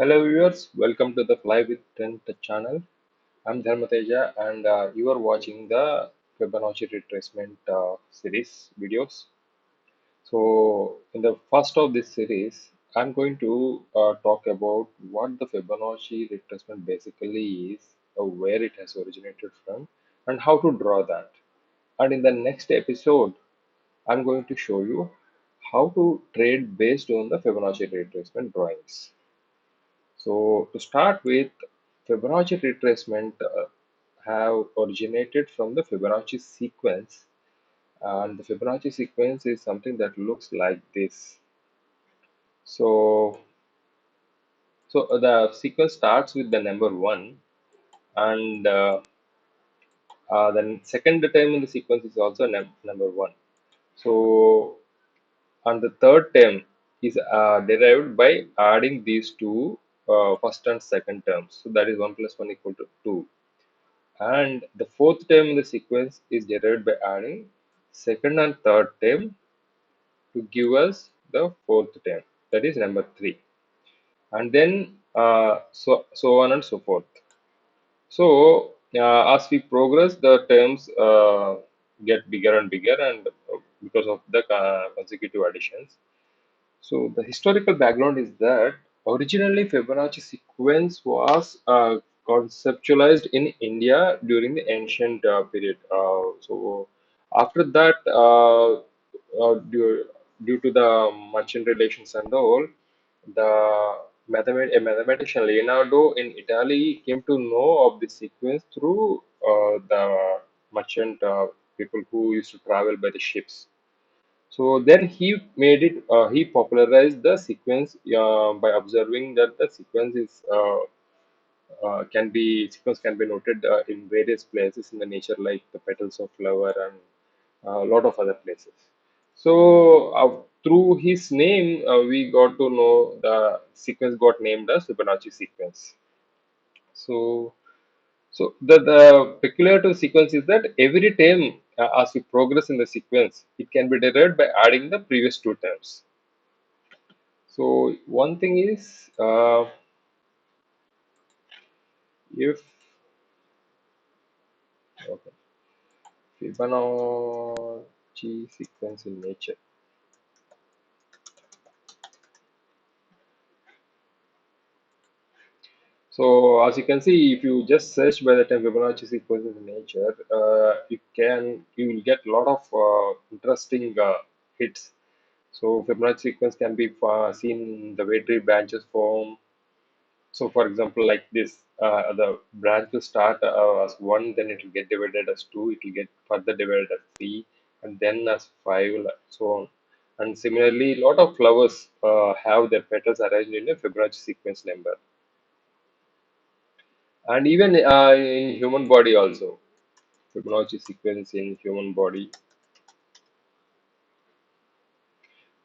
Hello viewers, welcome to the Fly with Trent channel. I'm Dharmateja and you are watching the Fibonacci retracement series videos. So in the first of this series, I'm going to talk about what the Fibonacci retracement basically is, where it has originated from, and how to draw that. And in the next episode, I'm going to show you how to trade based on the Fibonacci retracement drawings. So to start with, Fibonacci retracement have originated from the Fibonacci sequence, and the Fibonacci sequence is something that looks like this. So, so the sequence starts with the number one, and then second term in the sequence is also number one. So, and the third term is derived by adding these two first and second terms. So that is 1 plus 1 equal to 2. And the fourth term in the sequence is derived by adding second and third term to give us the fourth term, that is number 3. And then so on and so forth. So as we progress, the terms get bigger and bigger, and because of the consecutive additions. So the historical background is that originally Fibonacci sequence was conceptualized in India during the ancient period. So after that, due to the merchant relations and all, a mathematician Leonardo in Italy came to know of this sequence through the merchant people who used to travel by the ships. So then he made it, he popularized the sequence by observing that the sequence can be noted in various places in the nature, like the petals of flower and a lot of other places. So through his name, we got to know the sequence got named as Fibonacci sequence. So the peculiar to sequence is that every term, as we progress in the sequence, it can be derived by adding the previous two terms. So one thing is if okay, Fibonacci sequence in nature. So as you can see, if you just search by the term Fibonacci sequence in nature, you will get a lot of interesting hits. So Fibonacci sequence can be seen in the way tree branches form. So, for example, like this, the branch will start as one, then it will get divided as two, it will get further divided as three, and then as five, so on. And similarly, a lot of flowers have their petals arranged in a Fibonacci sequence number. And even in human body also, Fibonacci sequence in human body,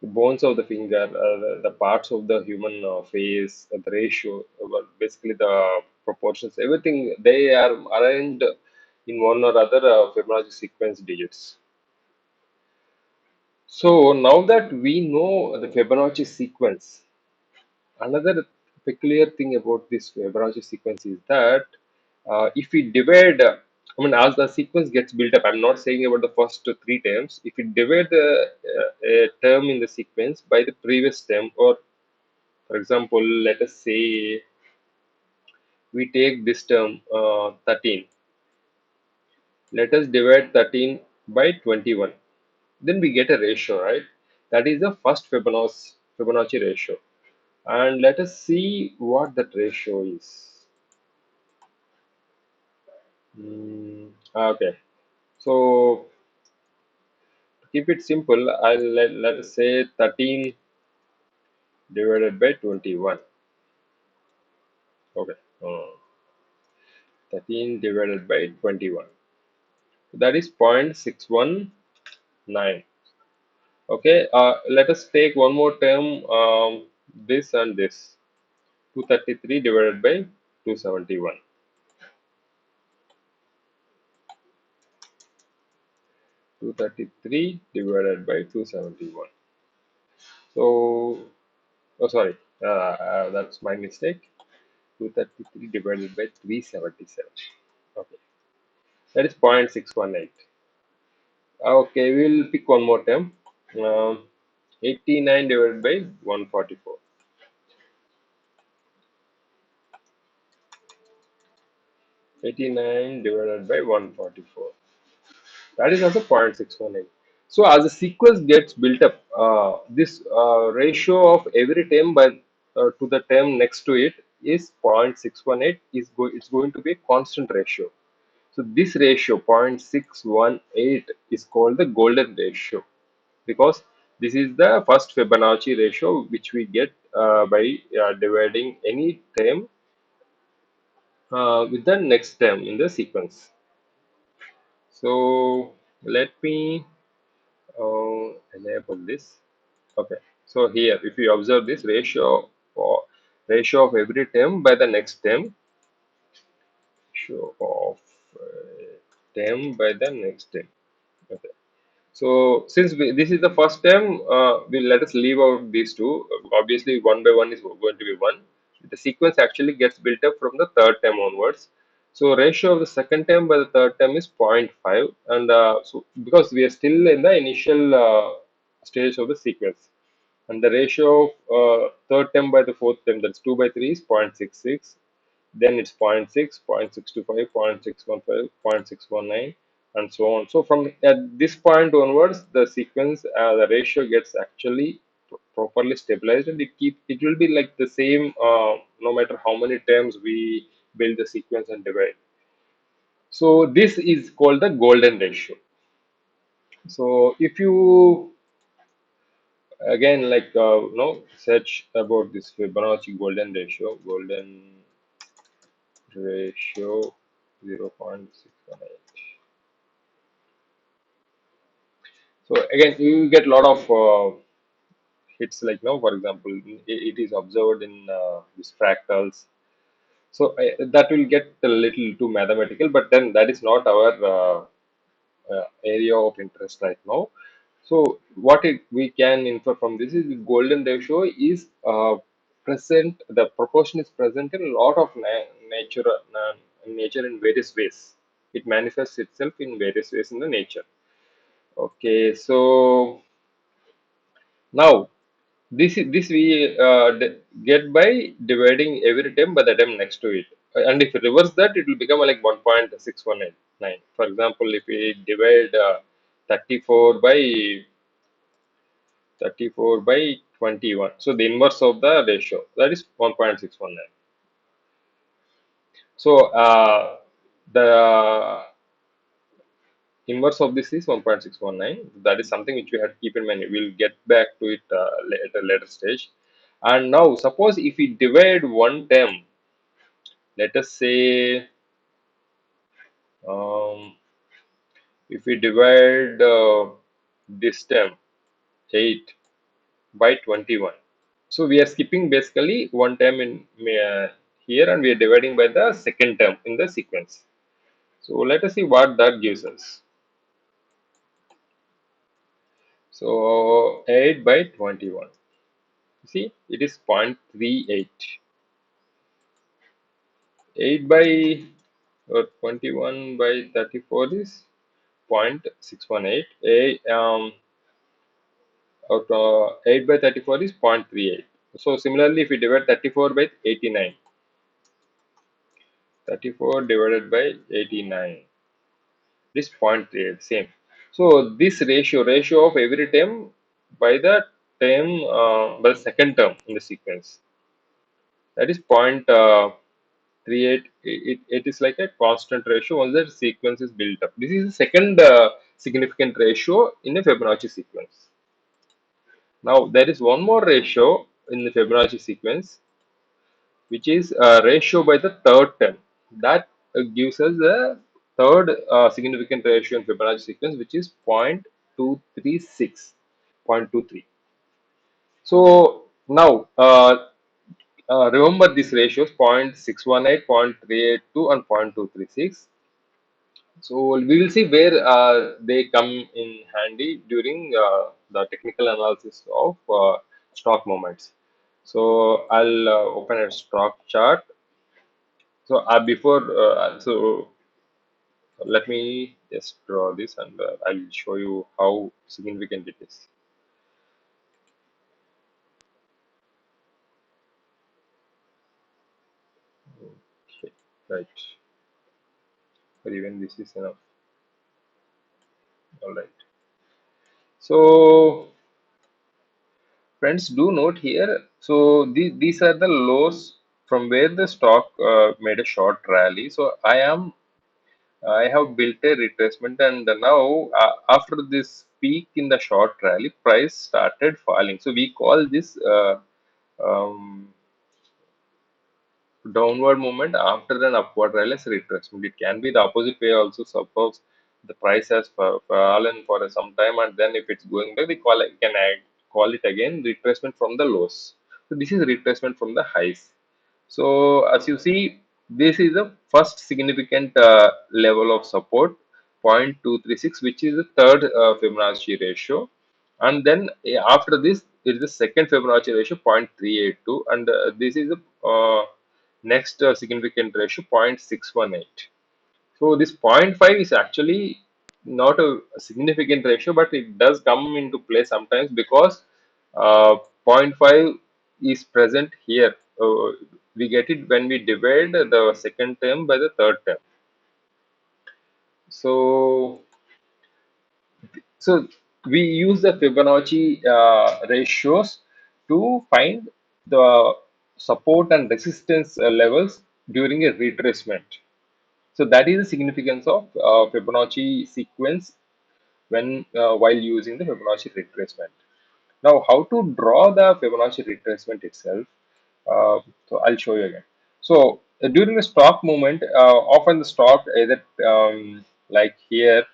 the bones of the finger, the parts of the human face, the ratio, basically the proportions, everything they are arranged in one or other Fibonacci sequence digits. So now that we know the Fibonacci sequence, another peculiar thing about this Fibonacci sequence is that if we divide, I mean, as the sequence gets built up, I'm not saying about the first three terms. If we divide a term in the sequence by the previous term, or for example, let us say we take this term 13. Let us divide 13 by 21. Then we get a ratio, right? That is the first Fibonacci ratio. And let us see what that ratio is. Okay. So to keep it simple, let us say 13 divided by 21. Okay. 13 divided by 21. That is 0.619. Okay, let us take one more term, this and this. 233 divided by 271. 233 divided by 271. So, oh sorry, That's my mistake. 233 divided by 377. Okay, that is 0.618. Okay, we'll pick one more term. Um, 89 divided by 144. 89 divided by 144. That is also 0.618. So as the sequence gets built up, this ratio of every term by to the term next to it is 0.618. It's going to be a constant ratio. So this ratio 0.618 is called the golden ratio because this is the first Fibonacci ratio which we get by dividing any term with the next term in the sequence. So let me enable this. Okay. So here, if you observe this ratio of every term by the next term, ratio of term by the next term. Okay. So since this is the first term, we'll let us leave out these two. Obviously, one by one is going to be one. The sequence actually gets built up from the third term onwards. So ratio of the second term by the third term is zero point 0.5, and so because we are still in the initial stage of the sequence, and the ratio of third term by the fourth term, that's 2 by 3, is 0.66. Then it's zero point 0.6, 0.625, 0.615, 0.619, and so on. So from at this point onwards, the sequence, the ratio gets actually properly stabilized, and it will be like the same no matter how many times we build the sequence and divide. So this is called the golden ratio. So if you again like search about this Fibonacci golden ratio 0.618. So again, you get a lot of hits like now, for example, it is observed in these fractals. So that will get a little too mathematical, but then that is not our area of interest right now. So what we can infer from this is the golden ratio is present. The proportion is present in a lot of nature in various ways. It manifests itself in various ways in the nature. Okay, so now this we get by dividing every term by the term next to it. And if you reverse that, it will become like 1.6189. For example, if we divide 34 by 21, so the inverse of the ratio, that is 1.619. So the inverse of this is 1.619. That is something which we have to keep in mind. We'll get back to it at a later stage. And now, suppose if we divide one term, let us say, um, if we divide this term 8 by 21. So we are skipping basically one term in here, and we are dividing by the second term in the sequence. So let us see what that gives us. So 8 by 21. See, it is 0.38. 8 by 21 by 34 is 0.618. 8 by 34 is 0.38. So similarly, if we divide 34 by 89, 34 divided by 89 is 0.38, same. So this ratio of every term by the term by the second term in the sequence, that is 0.38. It is like a constant ratio once the sequence is built up. This is the second significant ratio in the Fibonacci sequence. Now there is one more ratio in the Fibonacci sequence, which is a ratio by the third term. That gives us the third significant ratio in Fibonacci sequence, which is 0.236. 0.23. So now remember these ratios 0.618, 0.382, and 0.236. So we will see where they come in handy during the technical analysis of stock movements. So I'll open a stock chart. So before so let me just draw this, and I'll show you how significant it is. Okay, right. Or even this is enough. All right. So friends, do note here. So these are the lows from where the stock made a short rally. So I have built a retracement, and now after this peak in the short rally, price started falling. So we call this um, downward movement after an upward rally as retracement. It can be the opposite way also. Suppose the price has fallen for some time, and then if it's going back, we call it again retracement from the lows. So this is retracement from the highs. So as you see, this is the first significant level of support, 0.236, which is the third Fibonacci ratio. And then after this, it is the second Fibonacci ratio, 0.382, and this is the next significant ratio, 0.618. So this zero point 0.5 is actually not a significant ratio, but it does come into play sometimes because zero point 0.5 is present here. We get it when we divide the second term by the third term. So, so we use the Fibonacci ratios to find the support and resistance levels during a retracement. So that is the significance of Fibonacci sequence when while using the Fibonacci retracement. Now, how to draw the Fibonacci retracement itself? So I'll show you again. So during the stock movement, often the stock either like here,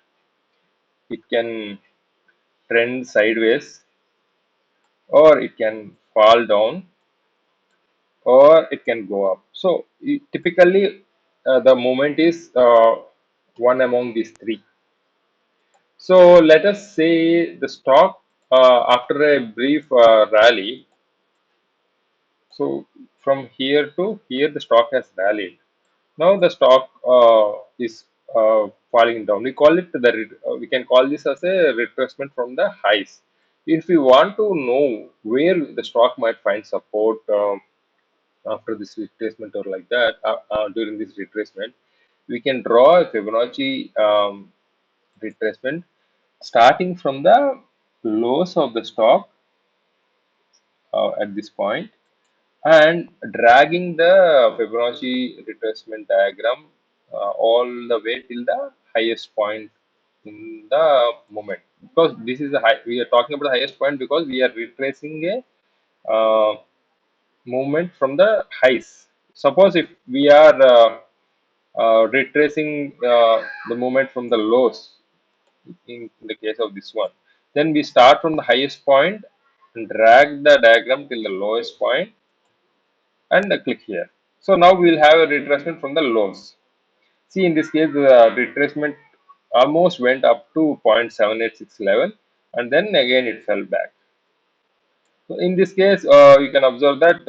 it can trend sideways, or it can fall down, or it can go up. So typically, the movement is one among these three. So let us say the stock after a brief rally. So from here to here, the stock has rallied. Now the stock is falling down. We can call this as a retracement from the highs. If we want to know where the stock might find support after this retracement or like that during this retracement, we can draw a Fibonacci retracement starting from the lows of the stock at this point and dragging the Fibonacci retracement diagram all the way till the highest point in the moment. Because this is the high, we are talking about the highest point because we are retracing a movement from the highs. Suppose if we are retracing the movement from the lows, in the case of this one, then we start from the highest point and drag the diagram till the lowest point and click here. So now we will have a retracement from the lows. See, in this case, the retracement almost went up to 0.786 level, and then again it fell back. So in this case, you can observe that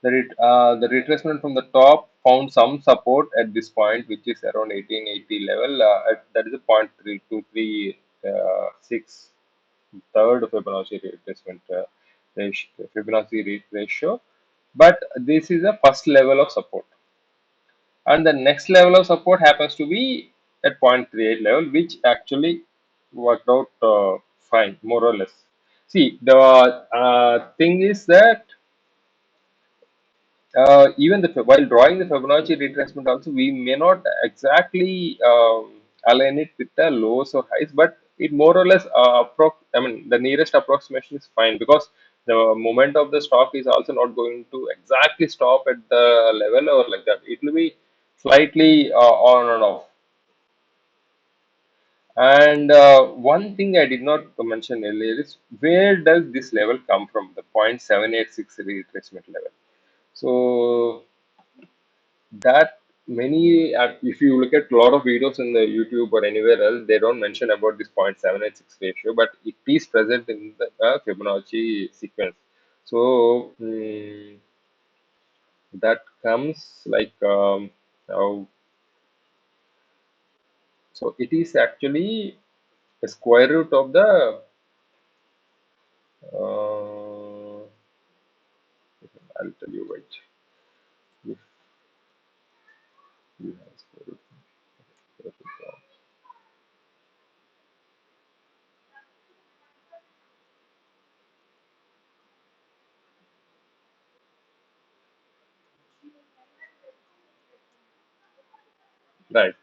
the retracement from the top found some support at this point, which is around 1880 level. That is a 0.3236 third Fibonacci retracement ratio. But this is a first level of support, and the next level of support happens to be at 0.38 level, which actually worked out fine, more or less. See, the thing is that even while drawing the Fibonacci retracement also, we may not exactly align it with the lows or highs, but it more or less I mean, the nearest approximation is fine because the moment of the stock is also not going to exactly stop at the level or like that. It will be slightly on and off. And one thing I did not mention earlier is where does this level come from? The 0.786 retracement level. So that many if you look at a lot of videos in the YouTube or anywhere else, they don't mention about this 0.786 ratio, but it is present in the Fibonacci sequence. So that comes like how, so it is actually a square root of the I'll tell you, wait, if you have square root, right.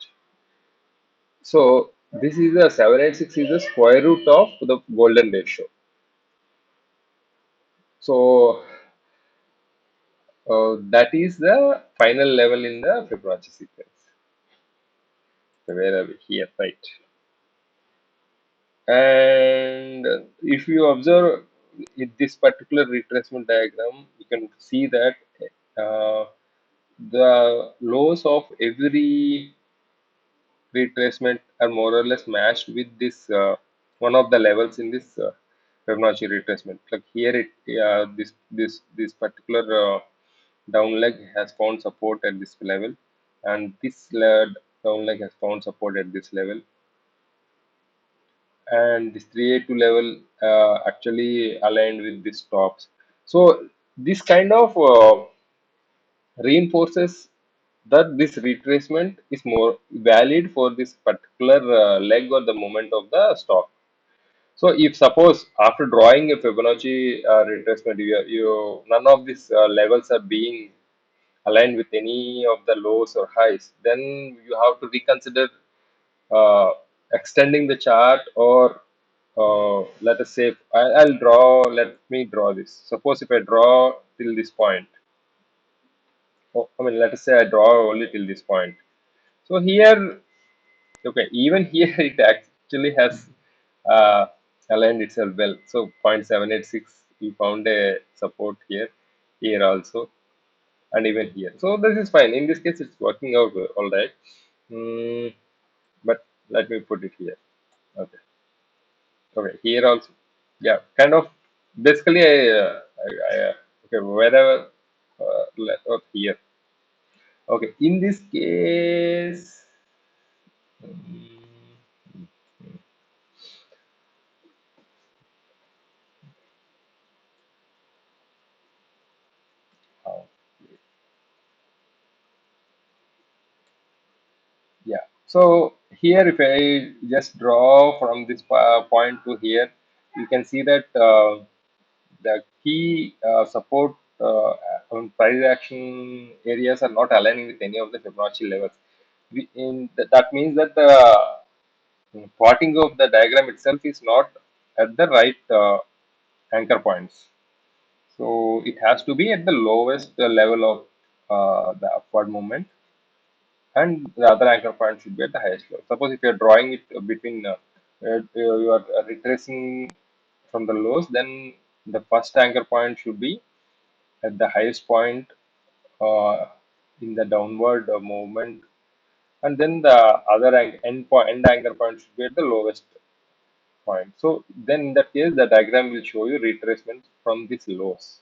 So this is the 786 is the square root of the golden ratio. So that is the final level in the Fibonacci sequence. So where are we here, right? And if you observe in this particular retracement diagram, you can see that uh, the lows of every retracement are more or less matched with this one of the levels in this Fibonacci retracement. Like here, this particular down leg has found support at this level, and this down leg has found support at this level, and this 382 level actually aligned with these tops. So this kind of reinforces that this retracement is more valid for this particular leg or the moment of the stock. So if suppose after drawing a Fibonacci retracement, none of these levels are being aligned with any of the lows or highs, then you have to reconsider uh, extending the chart, or let us say let me draw this. Suppose if I draw till this point, I mean, let us say I draw only till this point. So here, okay, even here it actually has uh, aligned itself well. So 0.786, we found a support here, here also, and even here. So this is fine. In this case, it's working out all right. Mm, but let me put it here. Okay. Okay. Here also, yeah, kind of. Basically, okay, wherever, here. Okay. In this case, mm, how? Yeah. So here, if I just draw from this point to here, you can see that the key support price action areas are not aligning with any of the Fibonacci levels. That means that the plotting of the diagram itself is not at the right anchor points. So it has to be at the lowest level of the upward movement, and the other anchor point should be at the highest level. Suppose if you are drawing it between, you are retracing from the lows, then the first anchor point should be at the highest point uh, in the downward movement, and then the other end anchor point should be at the lowest point. So then in that case, the diagram will show you retracement from these lows.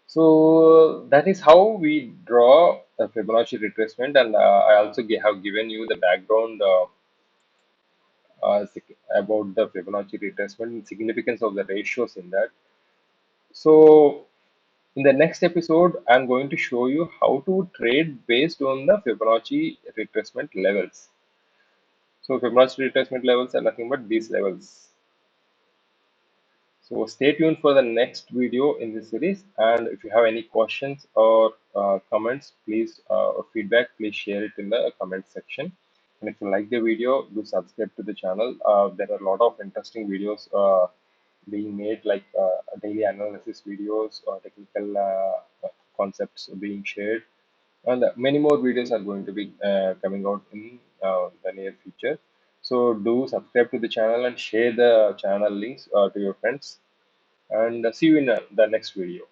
So that is how we draw a Fibonacci retracement, and I also have given you the background about the Fibonacci retracement and significance of the ratios in that. So in the next episode, I'm going to show you how to trade based on the Fibonacci retracement levels. So Fibonacci retracement levels are nothing but these levels. So stay tuned for the next video in this series. And if you have any questions or comments, please, or feedback, please share it in the comment section. And if you like the video, do subscribe to the channel. There are a lot of interesting videos being made, like daily analysis videos or technical concepts being shared, and many more videos are going to be coming out in the near future. So do subscribe to the channel and share the channel links to your friends, and see you in the next video.